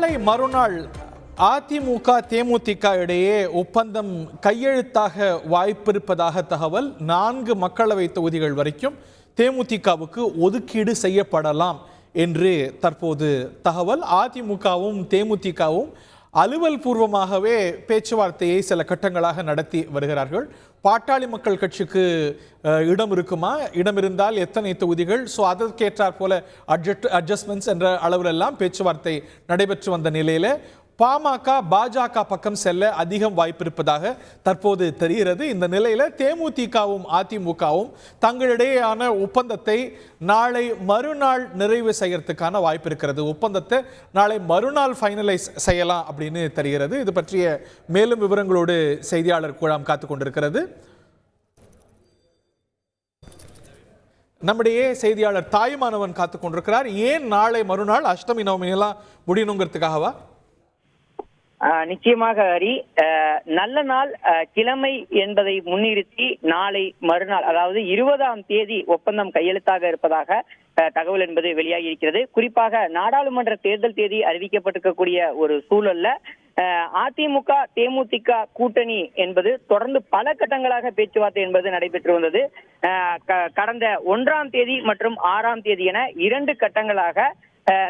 நாளை மறுநாள் அதிமுக தேமுதிக இடையே ஒப்பந்தம் கையெழுத்தாக வாய்ப்பிருப்பதாக தகவல். 4 மக்களவை தொகுதிகள் வரைக்கும் தேமுதிகவுக்கு ஒதுக்கீடு செய்யப்படலாம் என்று தற்போது தகவல். அதிமுகவும் தேமுதிகவும் அலுவல் பூர்வமாகவே பேச்சுவார்த்தையை சில கட்டங்களாக நடத்தி வருகிறார்கள். பாட்டாளி மக்கள் கட்சிக்கு இடம் இருக்குமா, இடம் இருந்தால் எத்தனை தொகுதிகள், ஸோ அதற்கேற்றாற் போல அட்ஜஸ்ட்மெண்ட்ஸ் என்ற அளவிலெல்லாம் பேச்சுவார்த்தை நடைபெற்று வந்த நிலையில் பாமக பாஜக பக்கம் செல்ல அதிகம் வாய்ப்பு இருப்பதாக தற்போது தெரிகிறது. இந்த நிலையில் தேமுதிகவும் அதிமுகவும் தங்களிடையேயான ஒப்பந்தத்தை நாளை மறுநாள் நிறைவு செய்யறதுக்கான வாய்ப்பு இருக்கிறது. ஒப்பந்தத்தை நாளை மறுநாள் ஃபைனலைஸ் செய்யலாம் அப்படின்னு தெரிகிறது. இது பற்றிய மேலும் விவரங்களோடு செய்தியாளர் குழாம் காத்து கொண்டிருக்கிறது. நம்முடைய செய்தியாளர் தாயுமானவன் காத்து கொண்டிருக்கிறார். ஏன் நாளை மறுநாள் அஷ்டமி நவமி எல்லாம் முடியணுங்கிறதுக்காகவா? நிச்சயமாக ஹரி, நல்ல நாள் கிழமை என்பதை முன்னிறுத்தி நாளை மறுநாள், அதாவது 20ஆம் தேதி ஒப்பந்தம் கையெழுத்தாக இருப்பதாக தகவல் என்பது வெளியாகி இருக்கிறது. குறிப்பாக நாடாளுமன்ற தேர்தல் தேதி அறிவிக்கப்பட்டிருக்கக்கூடிய ஒரு சூழல்ல அதிமுக தேமுதிக கூட்டணி என்பது தொடர்ந்து பல கட்டங்களாக பேச்சுவார்த்தை என்பது நடைபெற்று வந்தது. கடந்த 1ஆம் தேதி மற்றும் 6ஆம் தேதி என 2 கட்டங்களாக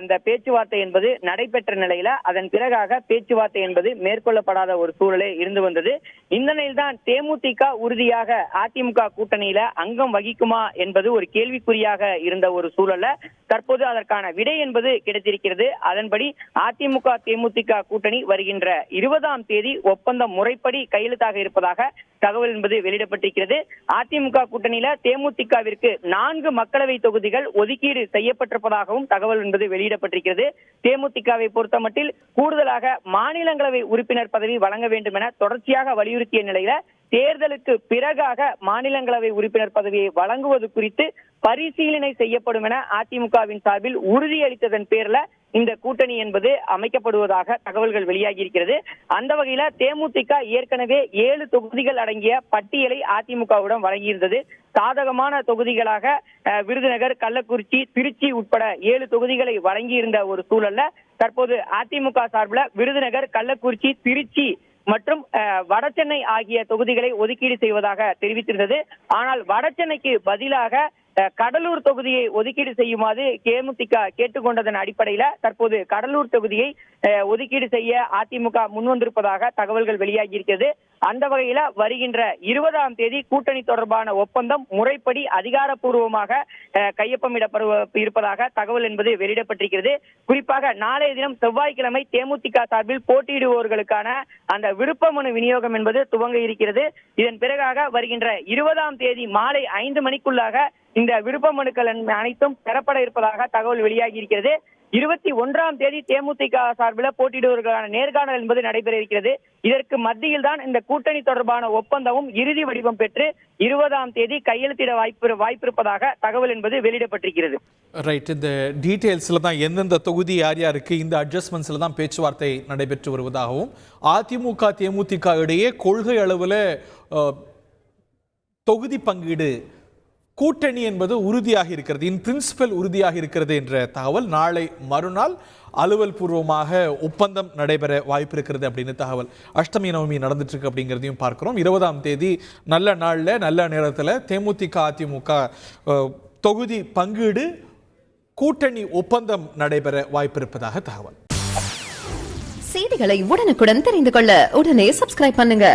இந்த பேச்சுவார்த்தை என்பது நடைபெற்ற நிலையில அதன் பிறகாக பேச்சுவார்த்தை என்பது மேற்கொள்ளப்படாத ஒரு சூழலே இருந்து வந்தது. இந்த நிலையில்தான் தேமுதிக உறுதியாக அதிமுக கூட்டணியில அங்கம் வகிக்குமா என்பது ஒரு கேள்விக்குறியாக இருந்த ஒரு சூழல்ல தற்போது அதற்கான விடை என்பது கிடைத்திருக்கிறது. அதன்படி அதிமுக தேமுதிக கூட்டணி வருகின்ற 20ஆம் தேதி ஒப்பந்தம் முறைப்படி கையெழுத்தாக இருப்பதாக தகவல் என்பது வெளியிடப்பட்டிருக்கிறது. அதிமுக கூட்டணியில தேமுதிகவிற்கு 4 மக்களவை தொகுதிகள் ஒதுக்கீடு செய்யப்பட்டிருப்பதாகவும் தகவல் என்பது வெளியிடப்பட்டிருக்கிறது. தேமுதிகவை பொறுத்தமட்டில் கூடுதலாக மாநிலங்களவை உறுப்பினர் பதவி வழங்க வேண்டும் என தொடர்ச்சியாக வலியுறுத்திய நிலையில தேர்தலுக்கு பிறகாக மாநிலங்களவை உறுப்பினர் பதவியை வழங்குவது குறித்து பரிசீலனை செய்யப்படும் என அதிமுகவின் சார்பில் உறுதியளித்ததன் பேர்ல இந்த கூட்டணி என்பது அமைக்கப்படுவதாக தகவல்கள் வெளியாகி இருக்கிறது. அந்த வகையில தேமுதிக ஏற்கனவே 7 தொகுதிகள் அடங்கிய பட்டியலை அதிமுகவிடம் வழங்கியிருந்தது. சாதகமான தொகுதிகளாக விருதுநகர், கள்ளக்குறிச்சி, திருச்சி உட்பட 7 தொகுதிகளை வழங்கியிருந்த ஒரு சூழல்ல தற்போது அதிமுக சார்பில் விருதுநகர், கள்ளக்குறிச்சி, திருச்சி மற்றும் வடசென்னை ஆகிய தொகுதிகளை ஒதுக்கீடு செய்வதாக தெரிவித்திருந்தது. ஆனால் வடசென்னைக்கு பதிலாக கடலூர் தொகுதியை ஒதுக்கீடு செய்யுமாறு தேமுதிக கேட்டுக்கொண்டதன் அடிப்படையில தற்போது கடலூர் தொகுதியை ஒதுக்கீடு செய்ய அதிமுக முன்வந்திருப்பதாக தகவல்கள் வெளியாகி இருக்கிறது. அந்த வகையில வருகின்ற 20ஆம் தேதி கூட்டணி தொடர்பான ஒப்பந்தம் முறைப்படி அதிகாரப்பூர்வமாக கையொப்பமிடப்பட தகவல் என்பது வெளியிடப்பட்டிருக்கிறது. குறிப்பாக நாளைய தினம் செவ்வாய்க்கிழமை தேமுதிக சார்பில் போட்டியிடுவோர்களுக்கான அந்த விருப்ப மனு விநியோகம் என்பது துவங்க இருக்கிறது. இதன் பிறகாக வருகின்ற 20ஆம் தேதி மாலை 5 மணிக்குள்ளாக இந்த விருப்ப மனுக்கள் அனைத்தும் பெறப்பட இருப்பதாக தகவல் வெளியாகி இருக்கிறது. 21ஆம் தேதி தேமுதிக சார்பில் போட்டியிடுவதற்கான நேர்காணல் என்பது நடைபெற இருக்கிறது. இதற்கு மத்தியில் தான் இந்த கூட்டணி தொடர்பான ஒப்பந்தமும் இறுதி வடிவம் பெற்று 20ஆம் தேதி கையெழுத்திட வாய்ப்பிருப்பதாக தகவல் என்பது வெளியிடப்பட்டிருக்கிறது. ரைட், இந்த டீடைல்ஸ்ல தான் எந்தெந்த தொகுதி யார் யாருக்கு இந்த அட்ஜஸ்ட்மெண்ட்ஸ்ல தான் பேச்சுவார்த்தை நடைபெற்று வருவதாகவும் அதிமுக தேமுதிக இடையே கொள்கை அளவில் தொகுதி பங்கீடு கூட்டணி என்பது உறுதியாக இருக்கிறது, இன் பிரின்சிபல் உறுதியாக இருக்கிறது என்ற தகவல். நாளை மறுநாள் அலுவல் பூர்வமாக ஒப்பந்தம் நடைபெற வாய்ப்பு இருக்கிறது அப்படின்னு தகவல். அஷ்டமி நவமி நடந்துட்டு இருக்கு அப்படிங்கிறதையும் பார்க்கிறோம். 20ஆம் தேதி நல்ல நாளில் நல்ல நேரத்தில் தேமுதிக அதிமுக தொகுதி பங்கீடு கூட்டணி ஒப்பந்தம் நடைபெற வாய்ப்பு இருப்பதாக தகவல். செய்திகளை உடனுக்குடன் தெரிந்து கொள்ள உடனே சப்ஸ்கிரைப் பண்ணுங்க.